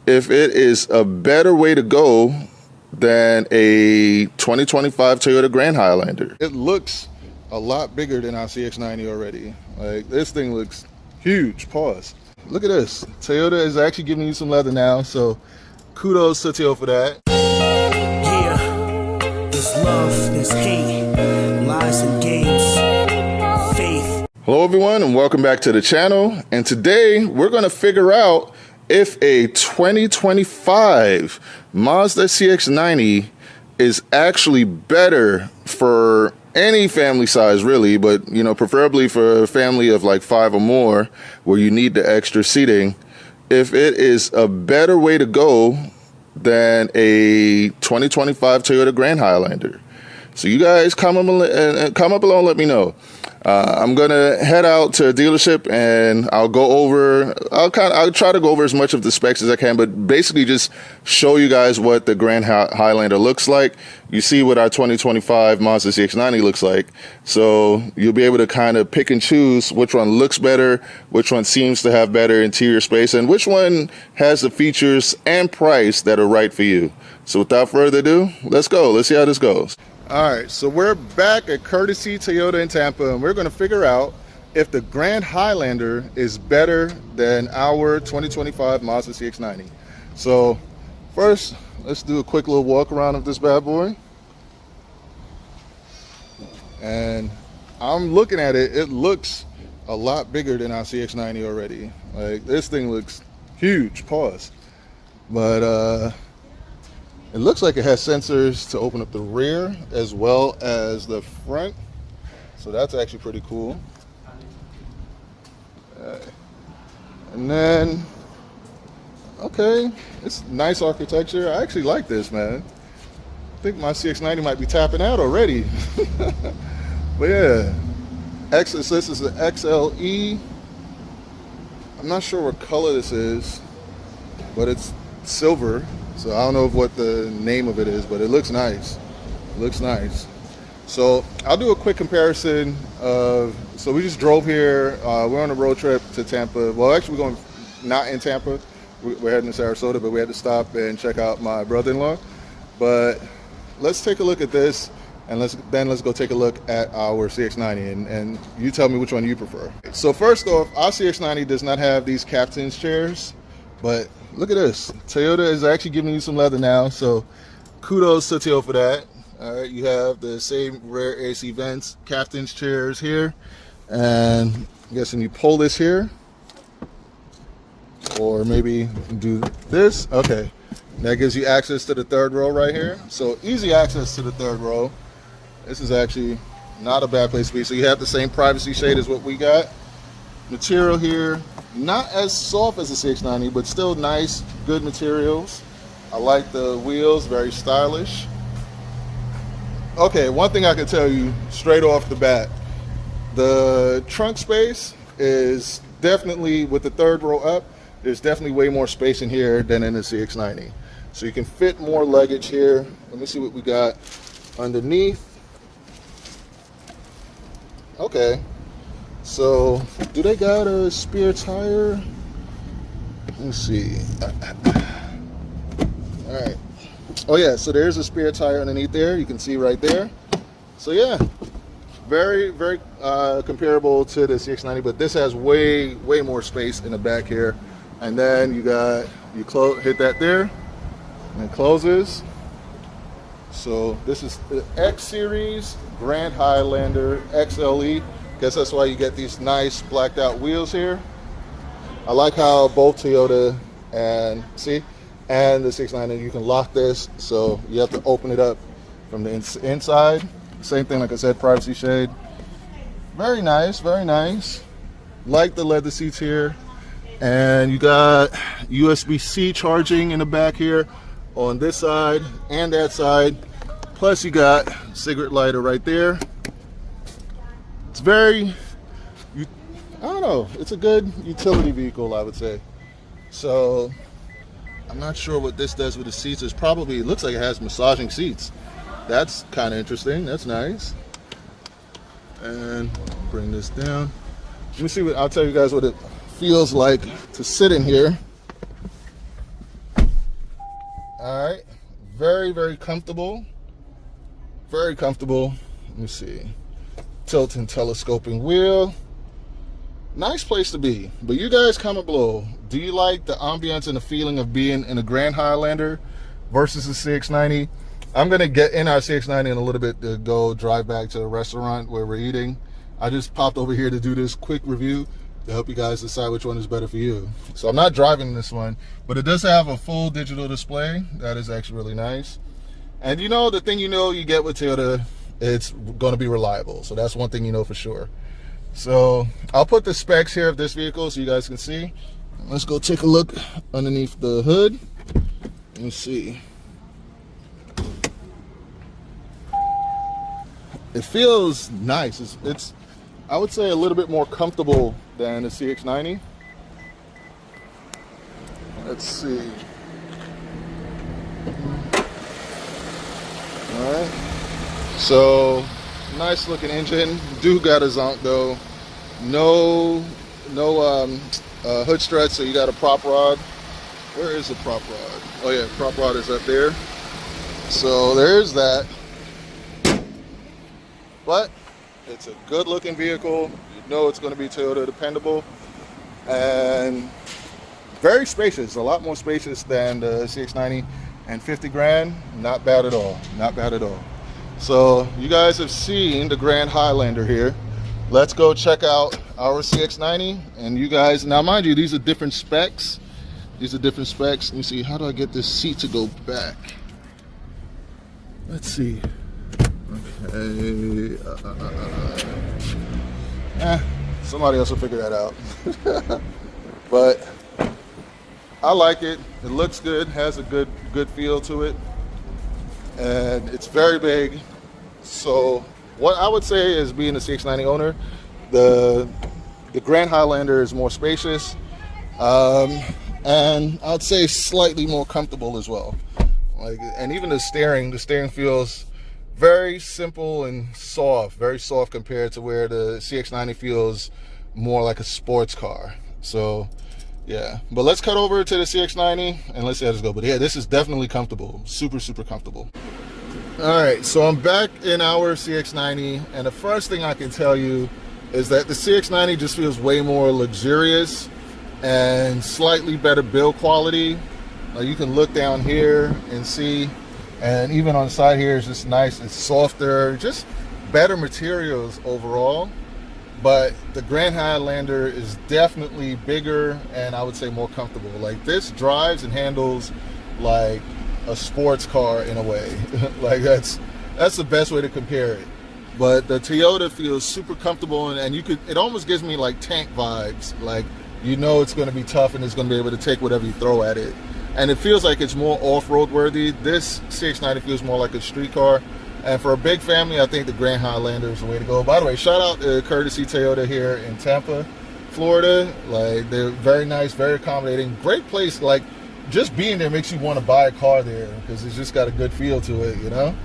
if it is a better way to go than a 2025 Toyota Grand Highlander. It looks a lot bigger than our CX-90 already. Like, this thing looks huge. Pause. Look at this. Toyota is actually giving you some leather now, so kudos to Toyota for that. Yeah, there's love, there's hate, lies and games, faith. Hello everyone and welcome back to the channel. And today we're going to figure out if a 2025 Mazda CX-90 is actually better for any family size really, but preferably for a family of like 5 or more where you need the extra seating, if it is a better way to go than a 2025 Toyota Grand Highlander. So you guys come up below and let me know. I'm gonna head out to a dealership and I'll try to go over as much of the specs as I can, but basically just show you guys what the Grand Highlander looks like. You see what our 2025 Mazda CX-90 looks like. So you'll be able to kind of pick and choose which one looks better, which one seems to have better interior space, and which one has the features and price that are right for you. So without further ado, let's go. Let's see how this goes. All right, so we're back at Courtesy Toyota in Tampa, and we're going to figure out if the Grand Highlander is better than our 2025 Mazda CX-90. So first, let's do a quick little walk around of this bad boy. And I'm looking at it, it looks a lot bigger than our CX-90 already. Like, this thing looks huge. Pause. But it looks like it has sensors to open up the rear as well as the front. So that's actually pretty cool. And then, okay, it's nice architecture. I actually like this, man. I think my CX-90 might be tapping out already. But yeah, this is an XLE. I'm not sure what color this is, but it's silver. So I don't know what the name of it is, but it looks nice. It looks nice. So I'll do a quick comparison of, so we just drove here. We're on a road trip to Tampa. Well, actually we're going not in Tampa. We're heading to Sarasota, but we had to stop and check out my brother-in-law. But let's take a look at this, and let's go take a look at our CX-90, and you tell me which one you prefer. So first off, our CX-90 does not have these captain's chairs, but look at this. Toyota is actually giving you some leather now, so kudos to Toyota for that. All right, you have the same rear AC vents, captain's chairs here, and I'm guessing you pull this here, or maybe do this. Okay, that gives you access to the third row right here. So easy access to the third row. This is actually not a bad place to be. So you have the same privacy shade as what we got. Material here, not as soft as the CX-90, but still nice, good materials. I like the wheels, very stylish. Okay, one thing I can tell you straight off the bat, the trunk space is definitely, with the third row up, there's definitely way more space in here than in the CX-90. So you can fit more luggage here. Let me see what we got underneath. Okay. So, do they got a spare tire? Let me see. All right. Oh yeah, so there's a spare tire underneath there. You can see right there. So yeah, very, very comparable to the CX-90, but this has way more space in the back here. And then you hit that there, and it closes. So this is the X Series Grand Highlander XLE. Guess that's why you get these nice blacked out wheels here. I like how both Toyota and the CX-90, you can lock this, so you have to open it up from the inside. Same thing, like I said, privacy shade. Very nice, very nice. Like the leather seats here. And you got USB-C charging in the back here on this side and that side. Plus you got cigarette lighter right there. It's very, I don't know, it's a good utility vehicle, I would say. So I'm not sure what this does with the seats. It looks like it has massaging seats. That's kind of interesting. That's nice. And bring this down. Let me see I'll tell you guys what it feels like to sit in here. All right, very, very comfortable. Very comfortable. Let me see. Tilt and telescoping wheel. Nice place to be. But you guys comment below. Do you like the ambience and the feeling of being in a Grand Highlander versus the CX-90? I'm going to get in our CX-90 in a little bit to go drive back to a restaurant where we're eating. I just popped over here to do this quick review to help you guys decide which one is better for you. So I'm not driving this one, but it does have a full digital display. That is actually really nice. And you know, the thing you get with Toyota, it's going to be reliable. So that's one thing you know for sure. So I'll put the specs here of this vehicle so you guys can see. Let's go take a look underneath the hood. Let me see. It feels nice. It's I would say a little bit more comfortable than the CX-90. Let's see. All right. So nice looking engine. Do got a zonk though. No hood strut, so you got a prop rod. Where is the prop rod? Oh yeah, prop rod is up there. So there's that. But it's a good looking vehicle. You know it's going to be Toyota dependable. And very spacious, a lot more spacious than the CX-90, and 50 grand, not bad at all, not bad at all. So you guys have seen the Grand Highlander here. Let's go check out our CX-90. And you guys, now mind you, these are different specs. These are different specs. Let me see, how do I get this seat to go back? Let's see. Okay. Somebody else will figure that out. But I like it. It looks good, has a good feel to it, and it's very big. So what I would say is, being a CX-90 owner, the Grand Highlander is more spacious, and I'd say slightly more comfortable as well. And even the steering feels very simple and soft, very soft compared to where the CX-90 feels more like a sports car. So yeah, but let's cut over to the CX-90 and let's see how this goes. But yeah, this is definitely comfortable, super comfortable. All right, so I'm back in our CX-90, and the first thing I can tell you is that the CX-90 just feels way more luxurious and slightly better build quality. You can look down here and see, and even on the side here, it's just nice. It's softer, just better materials overall. But the Grand Highlander is definitely bigger and I would say more comfortable. Like, this drives and handles like a sports car in a way. Like, that's the best way to compare it. But the Toyota feels super comfortable, and it almost gives me like tank vibes. Like, you know it's going to be tough and it's going to be able to take whatever you throw at it. And it feels like it's more off-road worthy. This CX-90 feels more like a street car. And for a big family, I think the Grand Highlander is the way to go. By the way, shout out to Courtesy Toyota here in Tampa, Florida. Like, they're very nice, very accommodating. Great place. Like, just being there makes you want to buy a car there because it's just got a good feel to it, you know?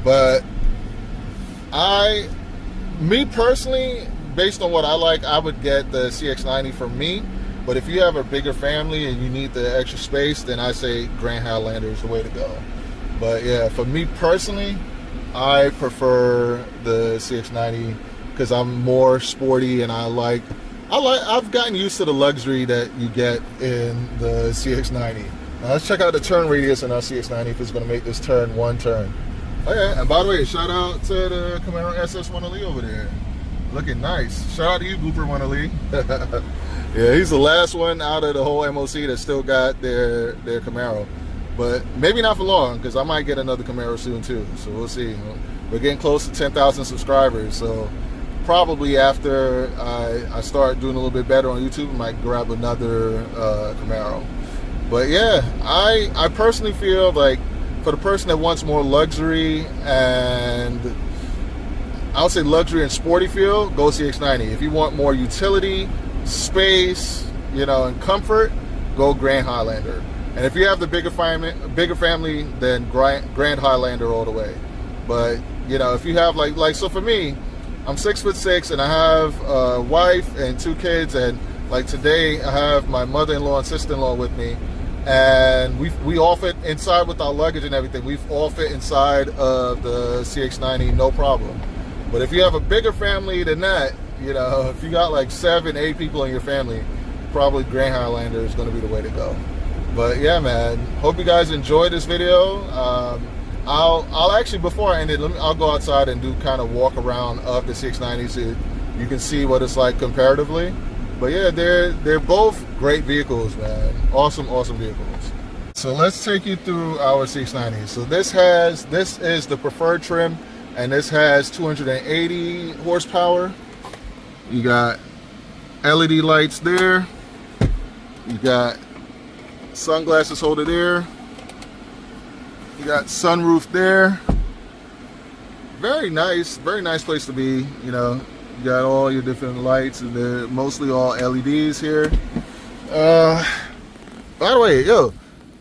But me personally, based on what I like, I would get the CX-90 for me. But if you have a bigger family and you need the extra space, then I say Grand Highlander is the way to go. But yeah, for me personally, I prefer the CX-90 because I'm more sporty, and I've gotten used to the luxury that you get in the CX-90. Now let's check out the turn radius in our CX-90 if it's going to make this turn one turn. Oh yeah, and by the way, shout out to the Camaro SS1LE over there. Looking nice. Shout out to you, Blooper 1LE. Yeah, he's the last one out of the whole MOC that still got their Camaro. But maybe not for long, because I might get another Camaro soon too. So we'll see. We're getting close to 10,000 subscribers. So probably after I start doing a little bit better on YouTube, I might grab another Camaro. But yeah, I personally feel like for the person that wants more luxury, and I'll say luxury and sporty feel, go CX-90. If you want more utility, space, and comfort, go Grand Highlander. And if you have the bigger family, then Grand Highlander all the way. But if you have like so for me, I'm 6'6" and I have a wife and 2 kids, and like today I have my mother-in-law and sister-in-law with me, and we all fit inside with our luggage and everything. We've all fit inside of the CX90, no problem. But if you have a bigger family than that, you know, if you got like 7, 8 people in your family, probably Grand Highlander is going to be the way to go. But yeah, man, hope you guys enjoyed this video. I'll actually, before I end it, I'll go outside and do kind of walk around of the CX90 so you can see what it's like comparatively. But yeah, they're both great vehicles, man. Awesome vehicles. So let's take you through our CX90. So this is the preferred trim, and this has 280 horsepower. You got LED lights there. You got sunglasses holder there. You got sunroof there. Very nice place to be, you know. You got all your different lights, and they're mostly all LEDs here. By the way, yo,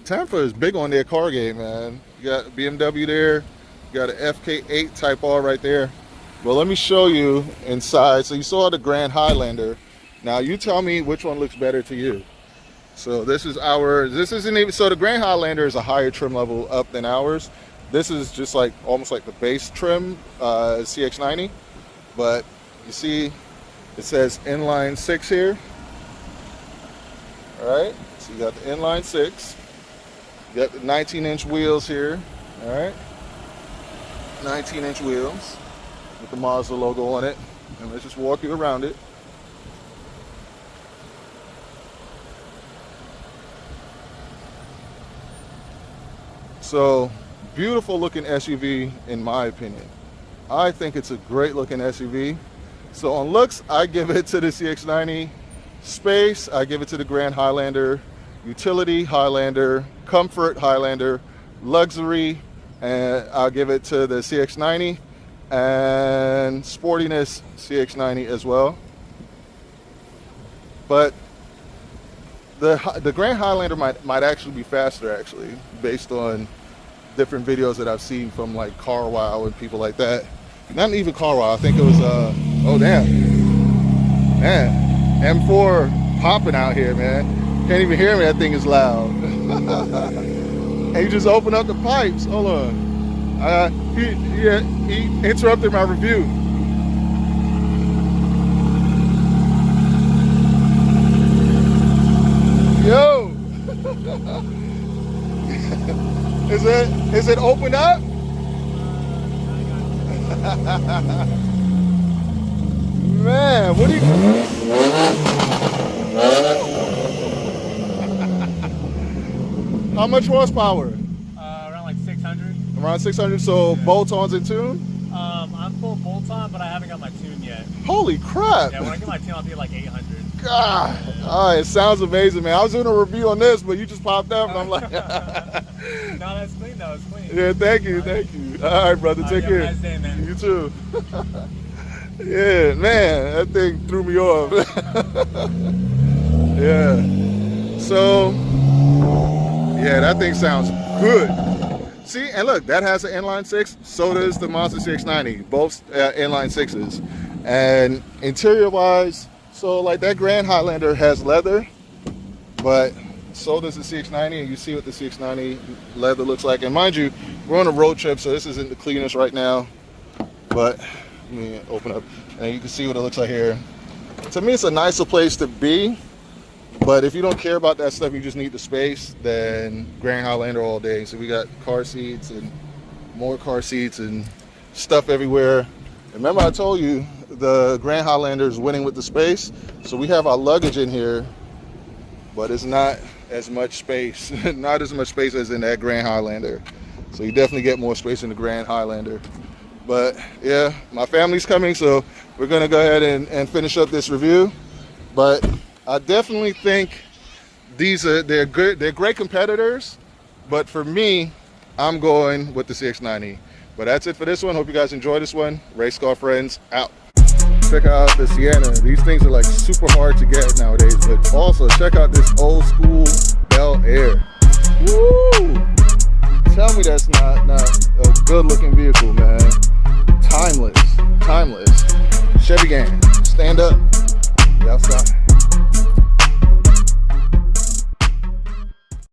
Tampa is big on their car game, man. You got BMW there. You got an FK8 Type R right there. Well, let me show you inside. So you saw the Grand Highlander. Now you tell me which one looks better to you. So this isn't even, so the Grand Highlander is a higher trim level up than ours. This is just like almost like the base trim CX90, but you see it says inline 6 here. All right, so you got the inline 6. You got the 19-inch wheels here. All right, 19-inch wheels with the Mazda logo on it. And let's just walk you around it. So, beautiful looking SUV in my opinion. I think it's a great looking SUV. So on looks, I give it to the CX90. Space, I give it to the Grand Highlander. Utility, Highlander. Comfort, Highlander. Luxury, and I'll give it to the CX90. And sportiness, CX90 as well. But the Grand Highlander might actually be faster, actually, based on different videos that I've seen from like Car Wow and people like that. Not even Car Wow, I think it was oh damn, man, M4 popping out here, man. Can't even hear me, that thing is loud. And you just open up the pipes. Hold on, he interrupted my review. Yo! Is it opened up? Man, what do you... How much horsepower? Around like 600. Around 600, so yeah. Bolt-ons in tune? I'm full bolt-on, but I haven't got my tune yet. Holy crap! Yeah, when I get my tune, I'll be like 800. God, it sounds amazing, man. I was doing a review on this, but you just popped up, and I'm like, no, that's clean, though. It's clean. Yeah, thank you. All right, brother, take care. Have a nice day, man. You too. Yeah, man, that thing threw me off. Yeah. So, yeah, that thing sounds good. See, and look, that has an inline 6. So does the Mazda CX-90. Both inline 6s. And interior-wise, so like that Grand Highlander has leather, but so does the CX-90, and you see what the CX-90 leather looks like. And mind you, we're on a road trip, so this isn't the cleanest right now, but let me open up, and you can see what it looks like here. To me, it's a nicer place to be, but if you don't care about that stuff, you just need the space, then Grand Highlander all day. So we got car seats and more car seats and stuff everywhere. Remember I told you the Grand Highlander is winning with the space, so we have our luggage in here, but it's not as much space, not as much space as in that Grand Highlander. So you definitely get more space in the Grand Highlander. But yeah, my family's coming, so we're gonna go ahead and finish up this review. But I definitely think they're good, they're great competitors, but for me, I'm going with the CX90. But that's it for this one. Hope you guys enjoy this one. Race car friends out. Check out the Sienna. These things are like super hard to get nowadays, but also check out this old school Bel Air. Woo! Tell me that's not a good looking vehicle, man. Timeless. Chevy gang, stand up. Be outside.